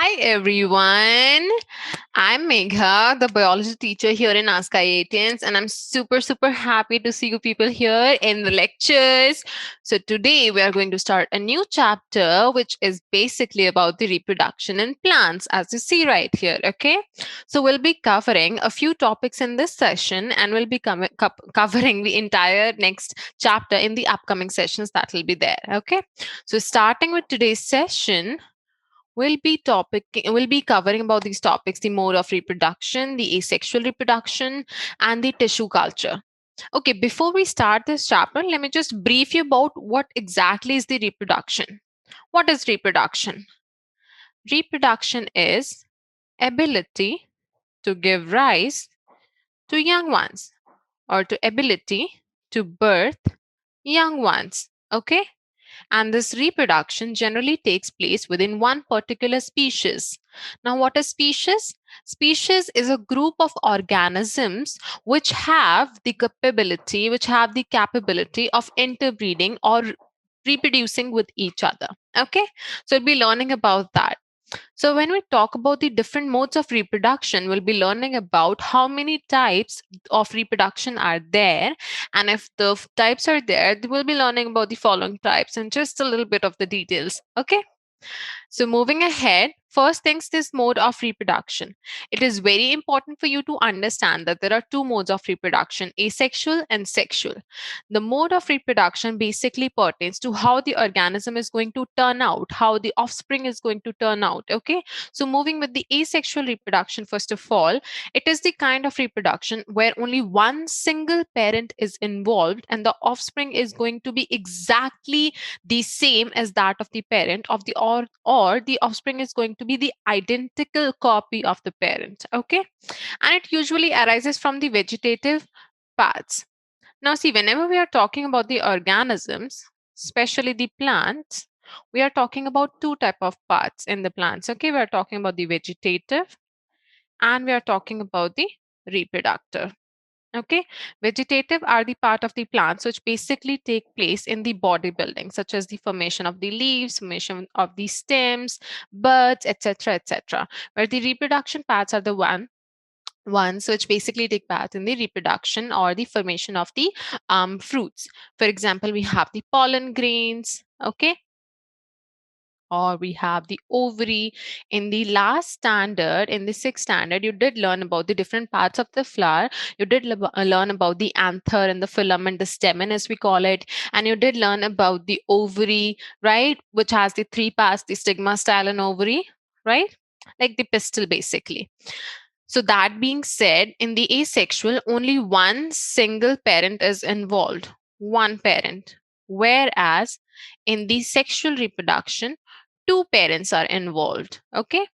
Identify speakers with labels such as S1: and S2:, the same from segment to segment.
S1: Hi everyone. I'm Megha, the biology teacher here in Ask IITians, and I'm super happy to see you people here in the lectures. So today we are going to start a new chapter, which is basically about the reproduction in plants, as you see right here. Okay, so we'll be covering a few topics in this session, and we'll be covering the entire next chapter in the upcoming sessions that will be there. Okay, so starting with today's session. We'll be covering about these topics: the mode of reproduction, the asexual reproduction, and the tissue culture. Okay, before we start this chapter, let me just brief you about what exactly is the reproduction. What is reproduction? Reproduction is ability to give rise to young ones, or to ability to birth young ones. Okay, and this reproduction generally takes place within one particular species. Now, what is species? Species is a group of organisms which have the capability of interbreeding or reproducing with each other. Okay, so we'll be learning about that. So, when we talk about the different modes of reproduction, we'll be learning about how many types of reproduction are there. And if the types are there, we'll be learning about the following types and just a little bit of the details. Okay. So, moving ahead, first things this mode of reproduction. It is very important for you to understand that there are two modes of reproduction: asexual and sexual. The mode of reproduction basically pertains to how the organism is going to turn out, how the offspring is going to turn out. Okay. So, moving with the asexual reproduction, first of all, it is the kind of reproduction where only one single parent is involved and the offspring is going to be exactly the same as that of the parent of the or the offspring is going to be the identical copy of the parent. Okay, and it usually arises from the vegetative parts. Now see, whenever we are talking about the organisms, especially the plants, we are talking about two type of parts in the plants. Okay, we are talking about the vegetative and we are talking about the reproductive. Okay, vegetative are the part of the plants which basically take place in the body building, such as the formation of the leaves, formation of the stems, buds, etc., etc. Where the reproduction parts are the ones which basically take part in the reproduction or the formation of the fruits. For example, we have the pollen grains. Okay, or we have the ovary. In the last standard, in the sixth standard, you did learn about the different parts of the flower. You did learn about the anther and the filament, the stamen as we call it, and you did learn about the ovary, right, which has the three parts: the stigma, style, and ovary, right, like the pistil basically. So that being said, in the asexual, only one single parent is involved, one parent. Whereas in the sexual reproduction, two parents are involved. Okay.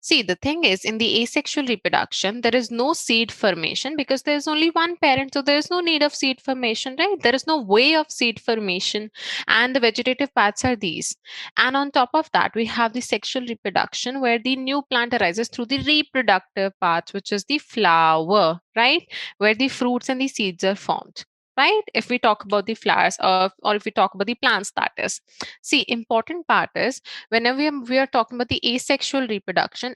S1: See, the thing is, in the asexual reproduction, there is no seed formation because there is only one parent. So there is no need of seed formation, right? There is no way of seed formation. And the vegetative parts are these. And on top of that, we have the sexual reproduction where the new plant arises through the reproductive parts, which is the flower, right? Where the fruits and the seeds are formed. Right? If we talk about the flowers or if we talk about the plants, that is. See, important part is whenever we are talking about the asexual reproduction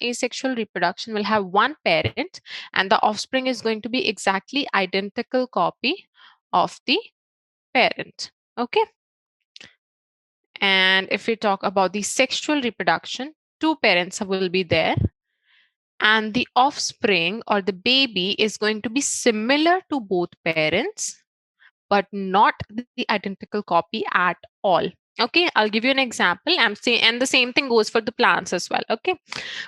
S1: will have one parent and the offspring is going to be exactly identical copy of the parent. Okay, and if we talk about the sexual reproduction, two parents will be there and the offspring or the baby is going to be similar to both parents but not the identical copy at all. Okay, I'll give you an example. I'm saying, and the same thing goes for the plants as well. Okay,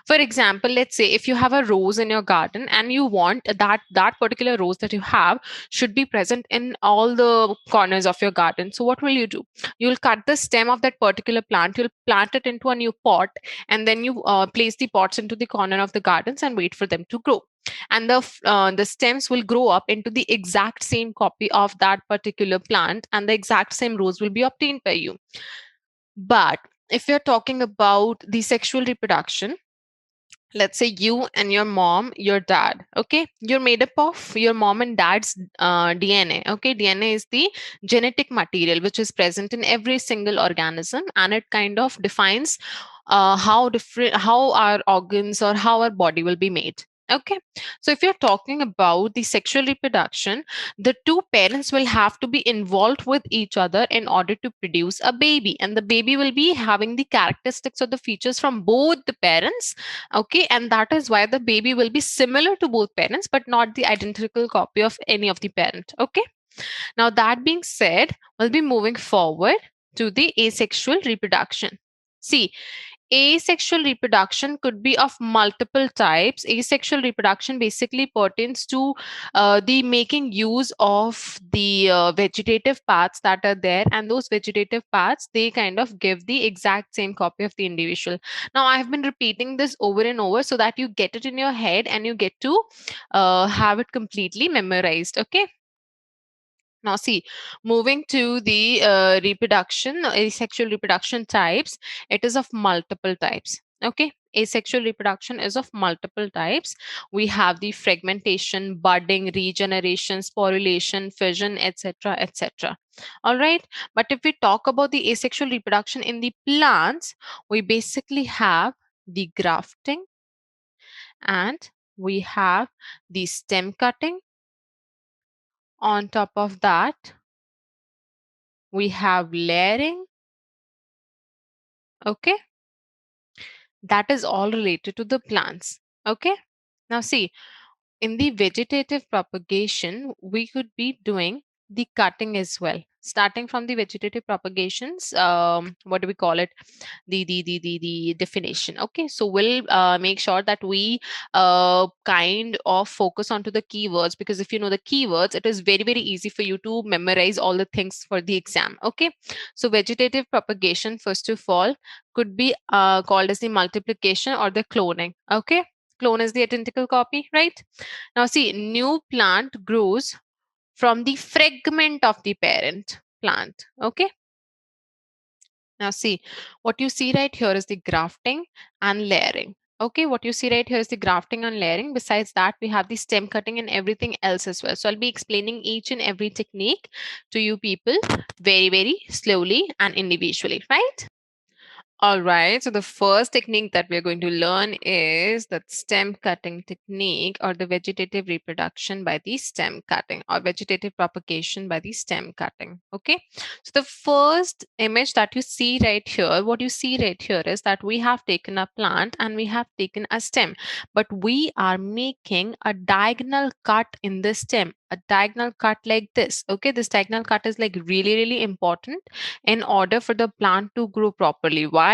S1: for example, let's say if you have a rose in your garden and you want that particular rose that you have should be present in all the corners of your garden. So what will you do? You'll cut the stem of that particular plant, you'll plant it into a new pot, and then you place the pots into the corner of the gardens and wait for them to grow, and the stems will grow up into the exact same copy of that particular plant and the exact same rose will be obtained by you. But if you're talking about the sexual reproduction, let's say you and your mom, your dad, okay, you're made up of your mom and dad's DNA. Okay, DNA is the genetic material which is present in every single organism and it kind of defines how our organs or how our body will be made. Okay, so if you're talking about the sexual reproduction, the two parents will have to be involved with each other in order to produce a baby, and the baby will be having the characteristics or the features from both the parents. Okay, and that is why the baby will be similar to both parents but not the identical copy of any of the parent. Okay, now that being said, we'll be moving forward to the asexual reproduction. See, asexual reproduction could be of multiple types. Asexual reproduction basically pertains to the making use of the vegetative parts that are there, and those vegetative parts, they kind of give the exact same copy of the individual. Now I have been repeating this over and over so that you get it in your head and you get to have it completely memorized. Okay, now, see, moving to the asexual reproduction types, it is of multiple types. Okay, asexual reproduction is of multiple types. We have the fragmentation, budding, regeneration, sporulation, fission, etc., etc. All right, but if we talk about the asexual reproduction in the plants, we basically have the grafting, and we have the stem cutting. On top of that, we have layering. Okay, that is all related to the plants. Okay, now see, in the vegetative propagation, we could be doing the cutting as well. Starting from the vegetative propagations, what do we call it? The definition. Okay, so we'll make sure that we kind of focus onto the keywords, because if you know the keywords, it is very very easy for you to memorize all the things for the exam. Okay, so vegetative propagation, first of all, could be called as the multiplication or the cloning. Okay, clone is the identical copy, right? Now see, new plant grows from the fragment of the parent plant. Okay, now see, what you see right here is the grafting and layering. Okay, what you see right here is the grafting and layering. Besides that, we have the stem cutting and everything else as well. So I'll be explaining each and every technique to you people very very slowly and individually, right? All right. So the first technique that we're going to learn is that stem cutting technique, or the vegetative reproduction by the stem cutting, or vegetative propagation by the stem cutting. Okay. So the first image that you see right here, what you see right here is that we have taken a plant and we have taken a stem, but we are making a diagonal cut in the stem, a diagonal cut like this. Okay. This diagonal cut is like really, really important in order for the plant to grow properly. Why?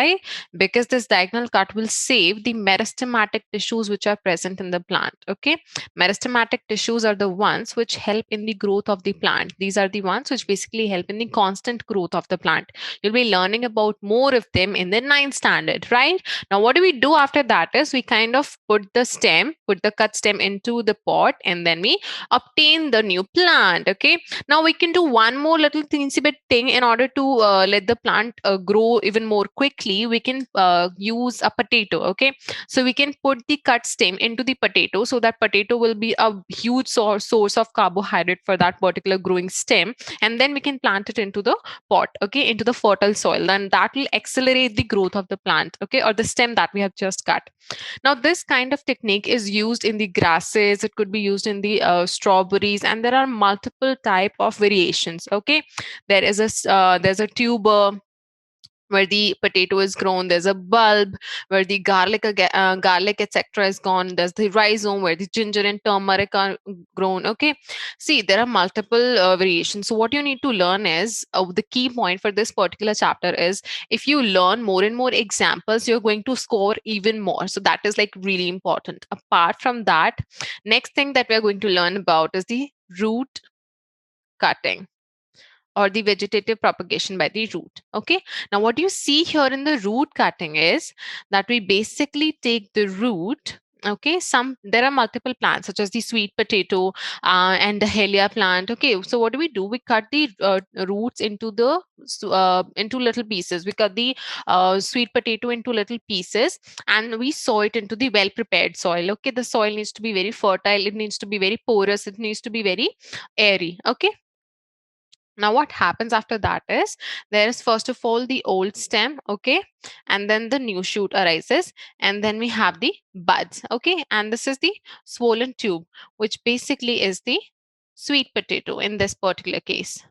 S1: Because this diagonal cut will save the meristematic tissues which are present in the plant. Okay, meristematic tissues are the ones which help in the growth of the plant. These are the ones which basically help in the constant growth of the plant. You'll be learning about more of them in the ninth standard, right? Now what do we do after that is we kind of put the cut stem into the pot, and then we obtain the new plant. Okay, now we can do one more little teensy bit thing in order to let the plant grow even more quickly. We can use a potato. Okay, so we can put the cut stem into the potato, so that potato will be a huge source of carbohydrate for that particular growing stem, and then we can plant it into the pot. Okay, into the fertile soil, and that will accelerate the growth of the plant. Okay, or the stem that we have just cut. Now, this kind of technique is used in the grasses. It could be used in the strawberries, and there are multiple type of variations. Okay, there's a tuber where the potato is grown. There's a bulb where the garlic etc. is gone. There's the rhizome where the ginger and turmeric are grown. Okay, see, there are multiple variations. So what you need to learn is the key point for this particular chapter is, if you learn more and more examples, you're going to score even more. So that is like really important. Apart from that, next thing that we're going to learn about is the root cutting, or the vegetative propagation by the root. Okay, now what you see here in the root cutting is that we basically take the root. Okay, there are multiple plants such as the sweet potato and the helia plant. Okay, so what do? We cut the roots into little pieces. We cut the sweet potato into little pieces, and we sow it into the well prepared soil. Okay, the soil needs to be very fertile, it needs to be very porous, it needs to be very airy. Okay, Now, what happens after that is there is first of all the old stem, okay, and then the new shoot arises, and then we have the buds, okay, and this is the swollen tube, which basically is the sweet potato in this particular case.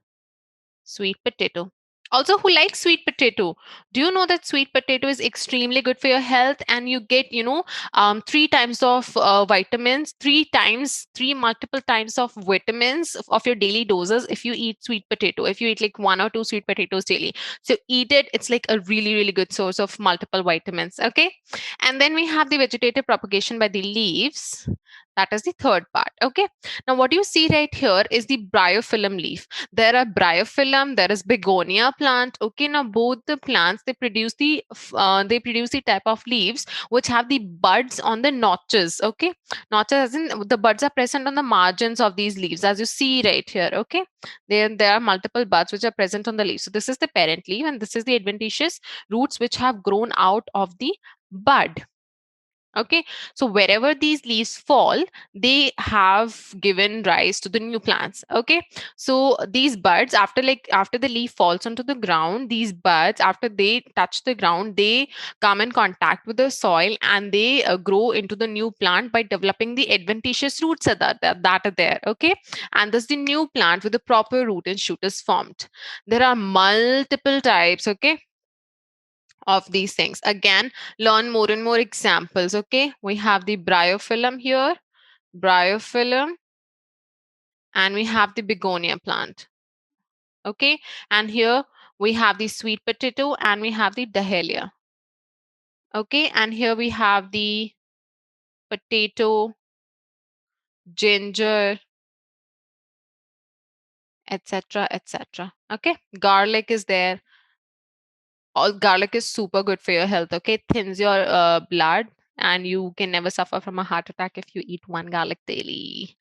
S1: Sweet potato. Also, who likes sweet potato? Do you know that sweet potato is extremely good for your health, and you get, three times of vitamins, three multiple times of vitamins of your daily doses if you eat sweet potato. If you eat like one or two sweet potatoes daily, so eat it. It's like a really, really good source of multiple vitamins. Okay, and then we have the vegetative propagation by the leaves. That is the third part. Okay, now what you see right here is the bryophyllum leaf. There are bryophyllum, there is begonia plant. Okay, now both the plants, they produce the type of leaves which have the buds on the notches. Okay, notches as in the buds are present on the margins of these leaves, as you see right here. Okay, there are multiple buds which are present on the leaf. So this is the parent leaf, and this is the adventitious roots which have grown out of the bud. Okay, so wherever these leaves fall, they have given rise to the new plants. Okay, so these buds, after the leaf falls onto the ground, these buds, after they touch the ground, they come in contact with the soil, and they grow into the new plant by developing the adventitious roots that are there. Okay, and thus the new plant with the proper root and shoot is formed. There are multiple types, okay, of these things. Again, learn more and more examples. Okay, we have the bryophyllum here, bryophyllum, and we have the begonia plant. Okay, and here we have the sweet potato, and we have the dahlia. Okay, and here we have the potato, ginger, etc., etc. Okay, garlic is there. All garlic is super good for your health. Okay, it thins your blood, and you can never suffer from a heart attack if you eat one garlic daily.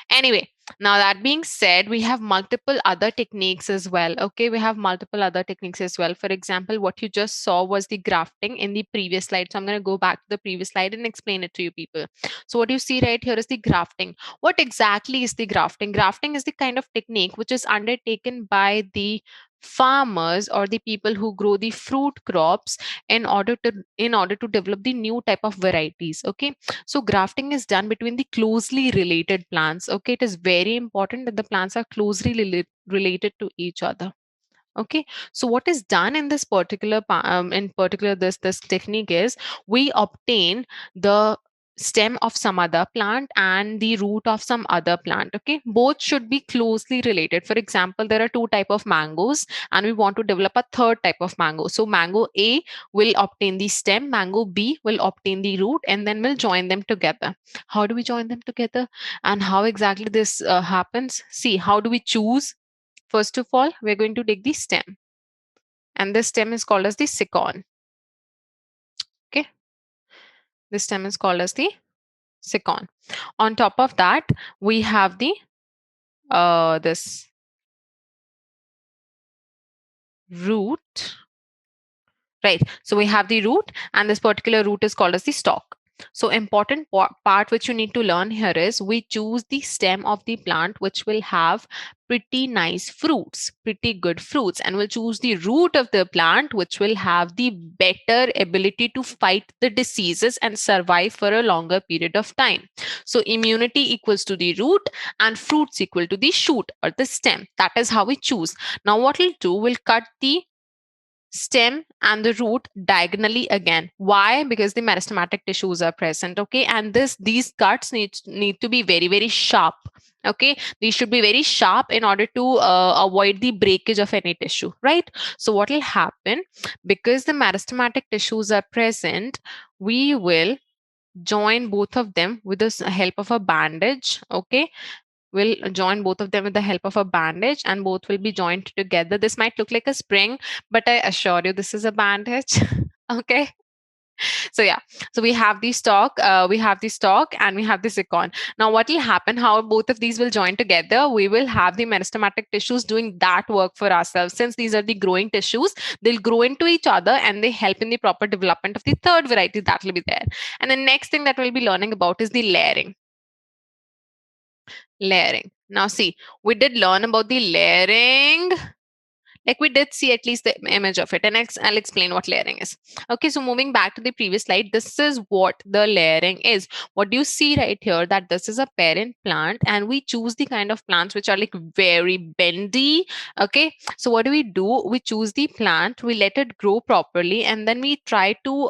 S1: Anyway, now that being said, we have multiple other techniques as well. Okay, we have multiple other techniques as well. For example, what you just saw was the grafting in the previous slide. So I'm going to go back to the previous slide and explain it to you people. So what you see right here is the grafting. What exactly is the grafting? Grafting is the kind of technique which is undertaken by the farmers or the people who grow the fruit crops in order to develop the new type of varieties. Okay, so grafting is done between the closely related plants. Okay, it is very important that the plants are closely related to each other. Okay, so what is done in this in particular this technique is we obtain the stem of some other plant and the root of some other plant. Okay, both should be closely related. For example, there are two type of mangoes, and we want to develop a third type of mango. So mango A will obtain the stem, mango B will obtain the root, and then we'll join them together. How do we join them together, and how exactly this happens? See, how do we choose? First of all, we're going to take the stem, and this stem is called as the sicon. Okay, this stem is called as the sicon. On top of that, we have the this root. Right. So we have the root, and this particular root is called as the stalk. So important part which you need to learn here is we choose the stem of the plant which will have pretty nice fruits, pretty good fruits, and we'll choose the root of the plant which will have the better ability to fight the diseases and survive for a longer period of time. So immunity equals to the root, and fruits equal to the shoot or the stem. That is how we choose. Now what we'll do, we'll cut the stem and the root diagonally again. Why? Because the meristematic tissues are present. Okay, and these cuts need to be very, very sharp. Okay, these should be very sharp in order to avoid the breakage of any tissue, right? So what will happen, because the meristematic tissues are present, we will join both of them with the help of a bandage. Okay, we'll join both of them with the help of a bandage, and both will be joined together. This might look like a spring, but I assure you this is a bandage. Okay, so yeah, so we have the stalk, and we have the zircon. Now what will happen, how both of these will join together, we will have the meristematic tissues doing that work for ourselves. Since these are the growing tissues, they'll grow into each other, and they help in the proper development of the third variety that will be there. And the next thing that we'll be learning about is the layering. Now see, we did learn about the layering. Like we did see at least the image of it, and I'll explain what layering is. Okay, so moving back to the previous slide, this is what the layering is. What do you see right here, that this is a parent plant, and we choose the kind of plants which are like very bendy. Okay, so what do? We choose the plant, we let it grow properly, and then we try to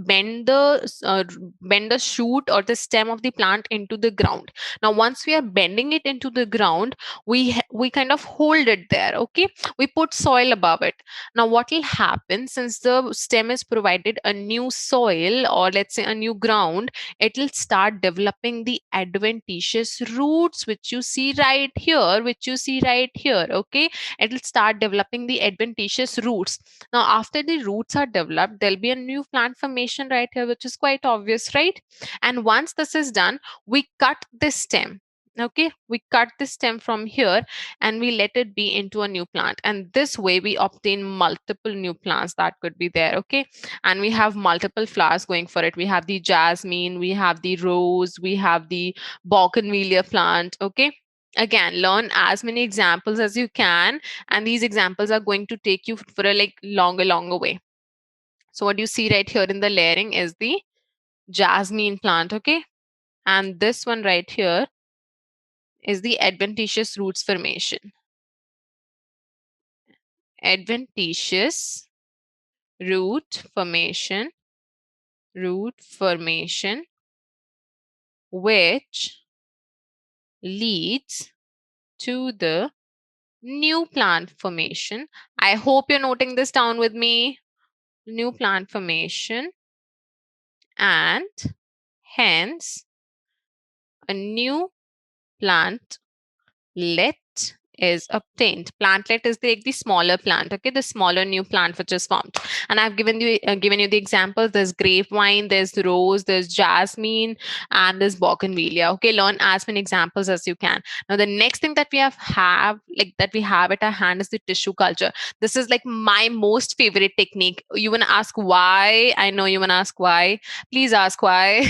S1: bend the shoot or the stem of the plant into the ground. Now once we are bending it into the ground, we kind of hold it there. Okay, we put soil above it. Now what will happen, since the stem is provided a new soil, or let's say a new ground, it will start developing the adventitious roots, which you see right here, okay, it will start developing the adventitious roots. Now after the roots are developed, there'll be a new plant formation right here, which is quite obvious, right? And once this is done, we cut this stem. Okay, we cut the stem from here and we let it be into a new plant, and this way we obtain multiple new plants that could be there. Okay, and we have multiple flowers going for it. We have the jasmine, we have the rose, we have the bougainvillea plant. Okay, again, learn as many examples as you can, and these examples are going to take you for a like longer way. So what you see right here in the layering is the jasmine plant. Okay, and this one right here is the adventitious roots formation. Adventitious root formation, which leads to the new plant formation. I hope you're noting this down with me. New plant formation, and hence a new plantlet is obtained. Plantlet is the smaller plant. Okay, the smaller new plant which is formed. And I've given you the examples. There's grapevine, there's rose, there's jasmine, and there's bougainvillea. Okay, learn as many examples as you can. Now the next thing that we have at our hand is the tissue culture. This is like my most favorite technique. You wanna ask why? I know you wanna ask why. Please ask why.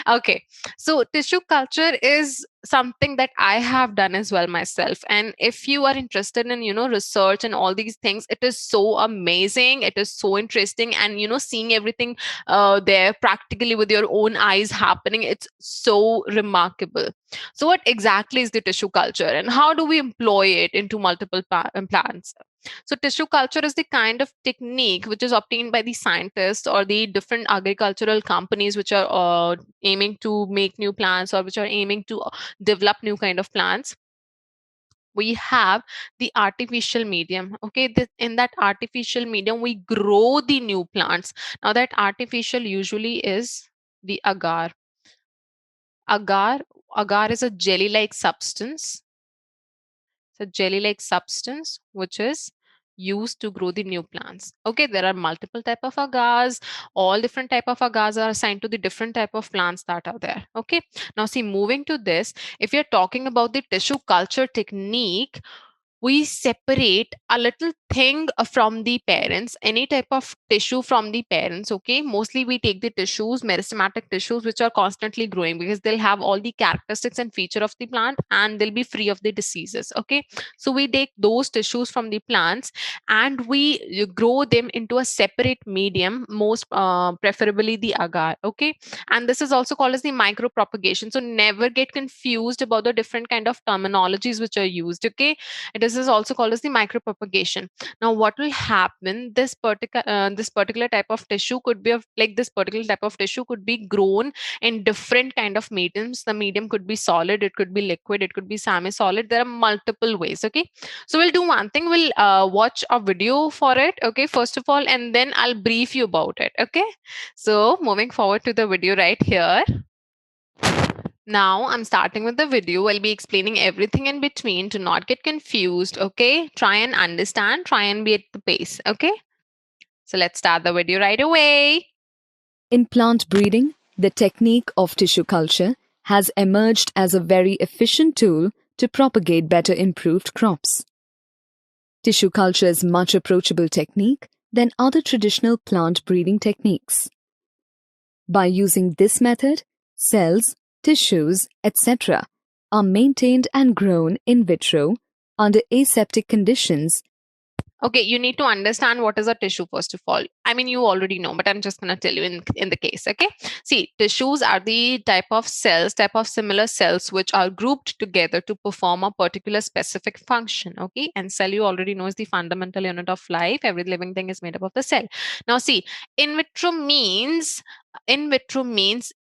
S1: Okay, so tissue culture is something that I have done as well myself, and if you are interested in research and all these things, it is so amazing, it is so interesting, and seeing everything there practically with your own eyes happening, it's so remarkable. So what exactly is the tissue culture, and how do we employ it into multiple plants? So tissue culture is the kind of technique which is obtained by the scientists or the different agricultural companies which are aiming to make new plants, or which are aiming to develop new kind of plants. We have the artificial medium. Okay, in that artificial medium we grow the new plants. Now that artificial usually is the agar. Agar is a jelly like substance. It's a jelly like substance which is used to grow the new plants. Okay, there are multiple type of agars. All different type of agars are assigned to the different type of plants that are there. Okay, now see, moving to this, if you're talking about the tissue culture technique, we separate a little thing from the parents, any type of tissue from the parents. Okay, mostly we take the tissues, meristematic tissues, which are constantly growing, because they'll have all the characteristics and feature of the plant, and they'll be free of the diseases. Okay, so we take those tissues from the plants and we grow them into a separate medium, most preferably the agar. Okay, and this is also called as the micro propagation. So never get confused about the different kind of terminologies which are used. Okay, this is also called as the micropropagation. Now what will happen, this particular type of tissue could be this particular type of tissue could be grown in different kind of mediums. The medium could be solid, it could be liquid, it could be semi solid. There are multiple ways. Okay, so we'll do one thing, we'll watch a video for it, okay, first of all, and then I'll brief you about it. Okay, so moving forward to the video right here. Now I'm starting with the video. I'll be explaining everything in between to not get confused. Okay, try and understand, try and be at the pace. Okay, so let's start the video right away.
S2: In plant breeding, the technique of tissue culture has emerged as a very efficient tool to propagate better improved crops. Tissue culture is much approachable technique than other traditional plant breeding techniques. By using this method, cells, tissues, etc. are maintained and grown in vitro under aseptic conditions.
S1: Okay, you need to understand what is a tissue first of all. I mean, you already know, but I'm just going to tell you in the case. Okay, see, tissues are the type of cells, type of similar cells which are grouped together to perform a particular specific function. Okay, and cell, you already know, is the fundamental unit of life. Every living thing is made up of the cell. Now see, in vitro means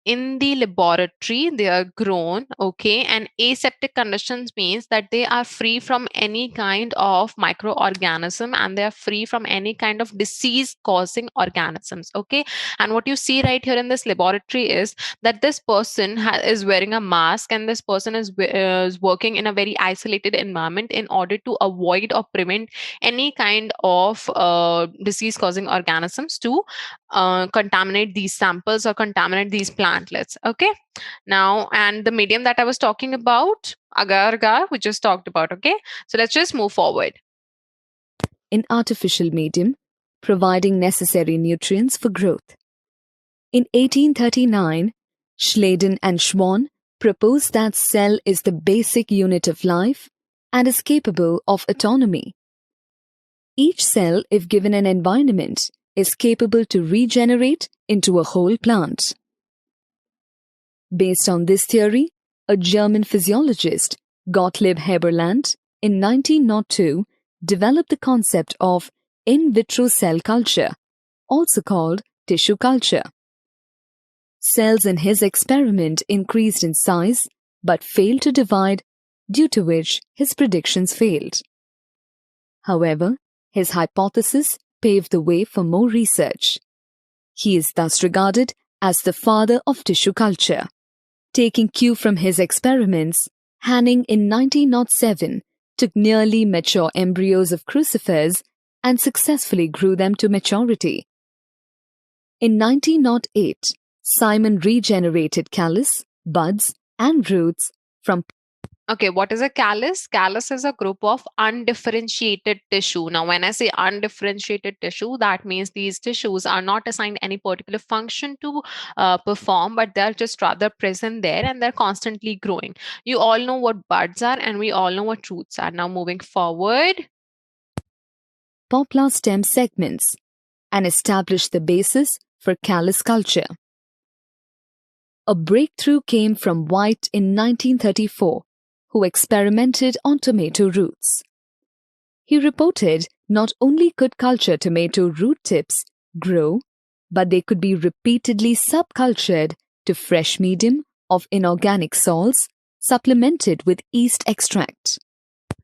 S1: in the laboratory they are grown. Okay, and aseptic conditions means that they are free from any kind of microorganism and they are free from any kind of disease causing organisms. Okay, and what you see right here in this laboratory is that this person is wearing a mask and this person is working in a very isolated environment in order to avoid or prevent any kind of disease causing organisms to contaminate these samples or contaminate these plantlets. Okay, now, and the medium that I was talking about, agar agar, we just talked about. Okay, so let's just move forward.
S2: In artificial medium, providing necessary nutrients for growth. In 1839, Schleiden and Schwann proposed that cell is the basic unit of life and is capable of autonomy. Each cell, if given an environment, is capable to regenerate into a whole plant. Based on this theory, a German physiologist, Gottlieb Heberland, in 1902 developed the concept of in vitro cell culture, also called tissue culture. Cells in his experiment increased in size but failed to divide, due to which his predictions failed. However, his hypothesis paved the way for more research. He is thus regarded as the father of tissue culture. Taking cue from his experiments, Hanning in 1907 took nearly mature embryos of crucifers and successfully grew them to maturity. In 1908, Simon regenerated callus, buds, and roots from.
S1: Okay, what is a callus? Callus is a group of undifferentiated tissue. Now, when I say undifferentiated tissue, that means these tissues are not assigned any particular function to perform, but they're just rather present there and they're constantly growing. You all know what buds are and we all know what roots are. Now, moving forward.
S2: Poplar stem segments and established the basis for callus culture. A breakthrough came from White in 1934, who experimented on tomato roots. He reported not only could culture tomato root tips grow, but they could be repeatedly subcultured to fresh medium of inorganic salts supplemented with yeast extract.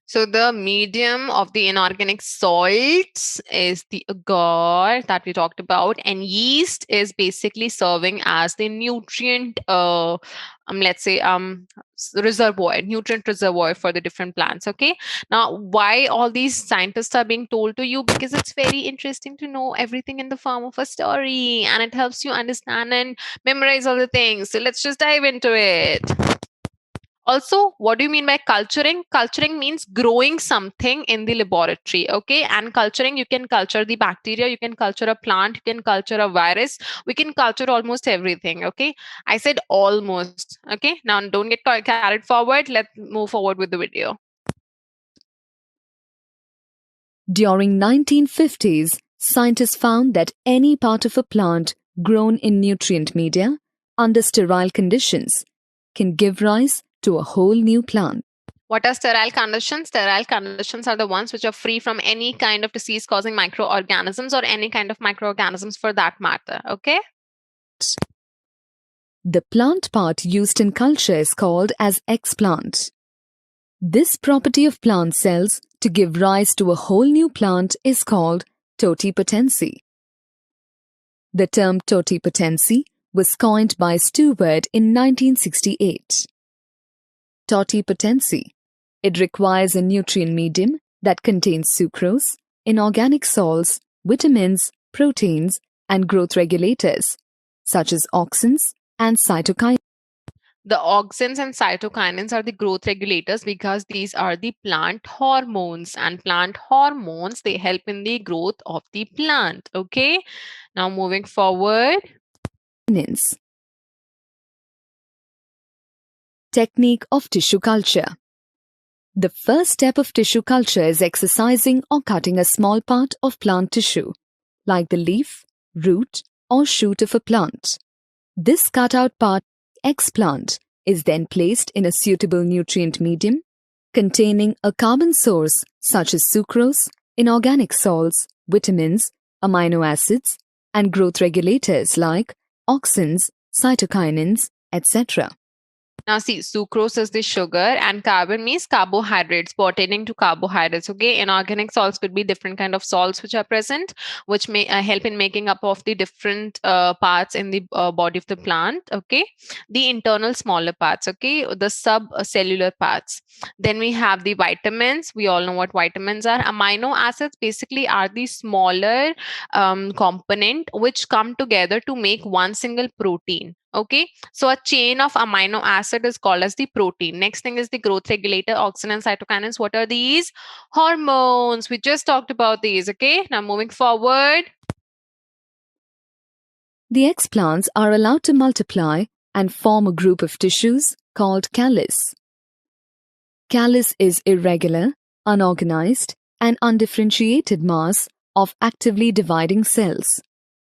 S1: So the medium of the inorganic salts is the agar that we talked about, and yeast is basically serving as the nutrient, let's say, nutrient reservoir for the different plants. Okay. Now, why all these scientists are being told to you? Because it's very interesting to know everything in the form of a story, and it helps you understand and memorize all the things. So let's just dive into it. Also, what do you mean by culturing? Culturing means growing something in the laboratory. Okay, and culturing, you can culture the bacteria, you can culture a plant, you can culture a virus, we can culture almost everything. Okay, I said almost. Okay, now don't get carried forward. Let's move forward with the video.
S2: During 1950s, scientists found that any part of a plant grown in nutrient media under sterile conditions can give rise to a whole new plant.
S1: What are sterile conditions? Sterile conditions are the ones which are free from any kind of disease causing microorganisms or any kind of microorganisms for that matter. Okay.
S2: The plant part used in culture is called as explant. This property of plant cells to give rise to a whole new plant is called totipotency. The term totipotency was coined by Stewart in 1968. Totipotency. It requires a nutrient medium that contains sucrose, inorganic salts, vitamins, proteins, and growth regulators, such as auxins and cytokines.
S1: The auxins and cytokinins are the growth regulators because these are the plant hormones, and plant hormones, they help in the growth of the plant. Okay, now moving forward.
S2: Technique of tissue culture. The first step of tissue culture is excising or cutting a small part of plant tissue, like the leaf, root, or shoot of a plant. This cut-out part, explant, is then placed in a suitable nutrient medium containing a carbon source such as sucrose, inorganic salts, vitamins, amino acids, and growth regulators like auxins, cytokinins, etc.
S1: Now, see, sucrose is the sugar, and carbon means carbohydrates, pertaining to carbohydrates. Okay, inorganic salts could be different kind of salts which are present, which may help in making up of the different parts in the body of the plant. Okay, the internal smaller parts. Okay, the subcellular parts. Then we have the vitamins. We all know what vitamins are. Amino acids basically are the smaller component which come together to make one single protein. Okay, so a chain of amino acid is called as the protein. Next thing is the growth regulator, auxin and cytokinins. What are these? Hormones. We just talked about these. Okay, now moving forward.
S2: The explants are allowed to multiply and form a group of tissues called callus. Callus is irregular, unorganized, and undifferentiated mass of actively dividing cells.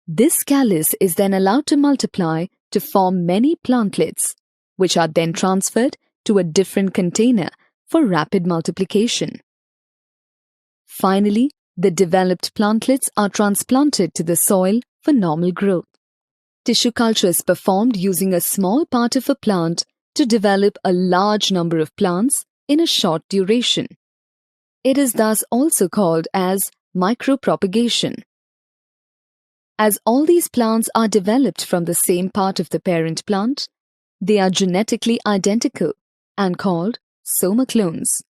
S2: This callus is then allowed to multiply to form many plantlets, which are then transferred to a different container for rapid multiplication. Finally, the developed plantlets are transplanted to the soil for normal growth. Tissue culture is performed using a small part of a plant to develop a large number of plants in a short duration. It is thus also called as micropropagation. As all these plants are developed from the same part of the parent plant, they are genetically identical and called soma clones.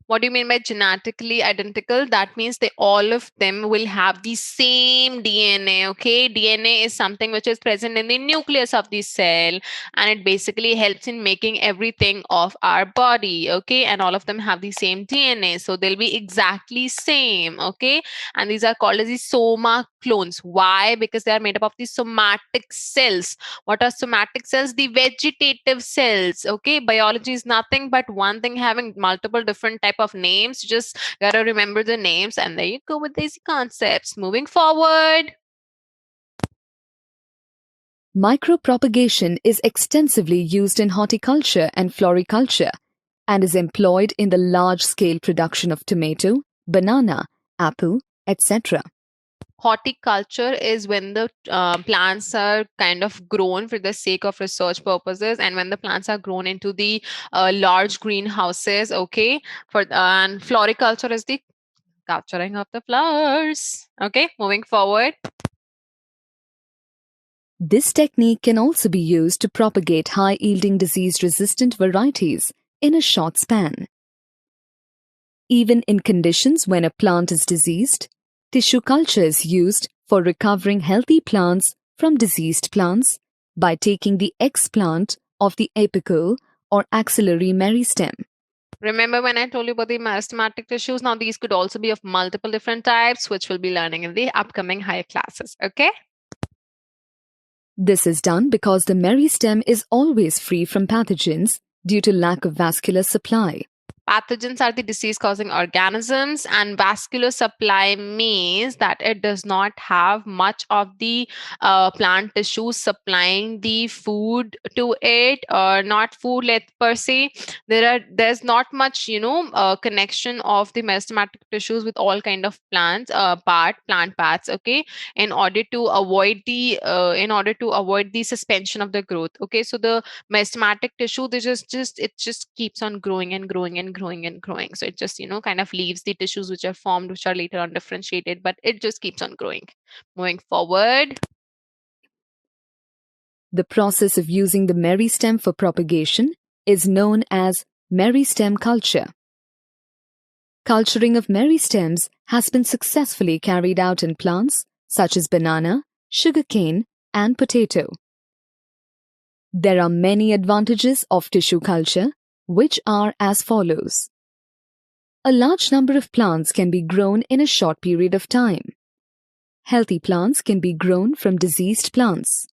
S1: What do you mean by genetically identical? That means they all of them will have the same DNA. Okay, DNA is something which is present in the nucleus of the cell, and it basically helps in making everything of our body. Okay, and all of them have the same DNA, so they'll be exactly same. Okay, and these are called as the soma clones. Why? Because they are made up of the somatic cells. What are somatic cells? The vegetative cells. Okay, biology is nothing but one thing having multiple different type of names. You just gotta remember the names, and there you go with these concepts. Moving forward.
S2: Micropropagation is extensively used in horticulture and floriculture and is employed in the large-scale production of tomato, banana, apple, etc.
S1: Horticulture is when the plants are kind of grown for the sake of research purposes, and when the plants are grown into the large greenhouses. Okay, for and floriculture is the capturing of the flowers. Okay, moving forward.
S2: This technique can also be used to propagate high-yielding disease-resistant varieties in a short span. Even in conditions when a plant is diseased, tissue culture is used for recovering healthy plants from diseased plants by taking the explant of the apical or axillary meristem.
S1: Remember when I told you about the meristematic tissues? Now these could also be of multiple different types, which we'll be learning in the upcoming higher classes. Okay?
S2: This is done because the meristem is always free from pathogens due to lack of vascular supply.
S1: Pathogens are the disease-causing organisms, and vascular supply means that it does not have much of the plant tissue supplying the food to it, or not food per se. There's not much connection of the meristematic tissues with all kind of plants plant parts. Okay, in order to avoid the suspension of the growth. Okay, so the meristematic tissue, it just keeps on growing and growing and growing and growing. So it just kind of leaves the tissues which are formed, which are later on differentiated, but it just keeps on growing. Moving forward.
S2: The process of using the meristem for propagation is known as meristem culture. Culturing of meristems has been successfully carried out in plants such as banana, sugarcane, and potato. There are many advantages of tissue culture, which are as follows. A large number of plants can be grown in a short period of time. Healthy plants can be grown from diseased plants.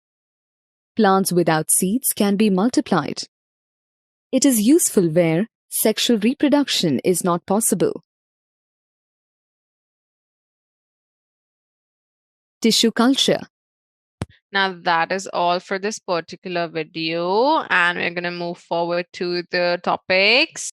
S2: Plants without seeds can be multiplied. It is useful where sexual reproduction is not possible. Tissue culture.
S1: Now that is all for this particular video, and we're going to move forward to the topics.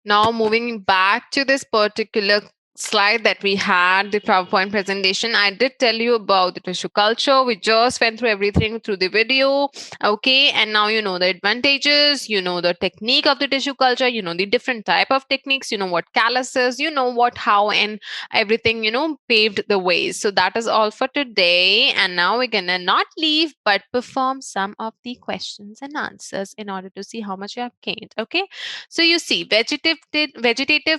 S1: Now moving back to this particular slide that we had, the PowerPoint presentation, I did tell you about the tissue culture. We just went through everything through the video. Okay, and now you know the advantages, you know the technique of the tissue culture, you know the different type of techniques, you know what callus is, you know what, how, and everything, you know, paved the ways. So that is all for today. And now we're gonna not leave but perform some of the questions and answers in order to see how much you have gained. Okay, so you see, vegetative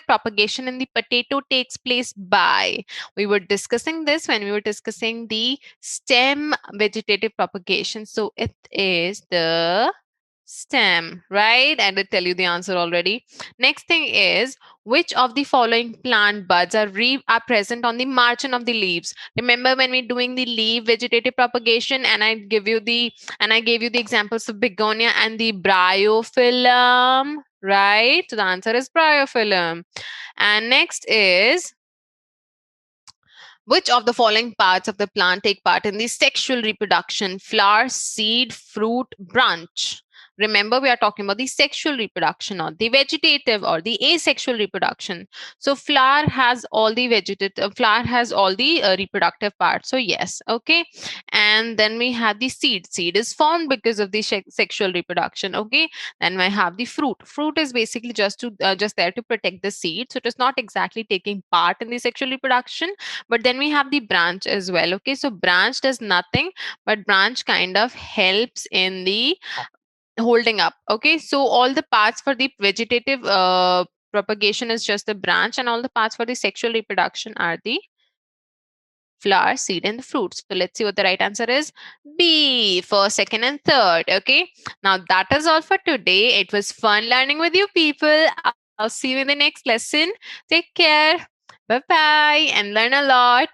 S1: propagation in the potato takes place by. We were discussing this when we were discussing the stem vegetative propagation. So it is the stem, right? I did tell you the answer already. Next thing is, which of the following plant buds are present on the margin of the leaves? Remember when we're doing the leaf vegetative propagation, and I gave you the examples of begonia and the bryophyllum, right? So the answer is bryophyllum. And next is, which of the following parts of the plant take part in the sexual reproduction? Flower, seed, fruit, branch. Remember, we are talking about the sexual reproduction, or the vegetative or the asexual reproduction. So flower has all the reproductive parts. So yes, okay. And then we have the seed. Seed is formed because of the sexual reproduction. Okay. Then we have the fruit. Fruit is basically just there to protect the seed. So it is not exactly taking part in the sexual reproduction. But then we have the branch as well. Okay, so branch does nothing, but branch kind of helps in the holding up. Okay, so all the parts for the vegetative propagation is just the branch, and all the parts for the sexual reproduction are the flower, seed, and the fruits. So let's see what the right answer is. B, first, second, and third. Okay, now that is all for today. It was fun learning with you people. I'll see you in the next lesson. Take care. Bye bye, and learn a lot.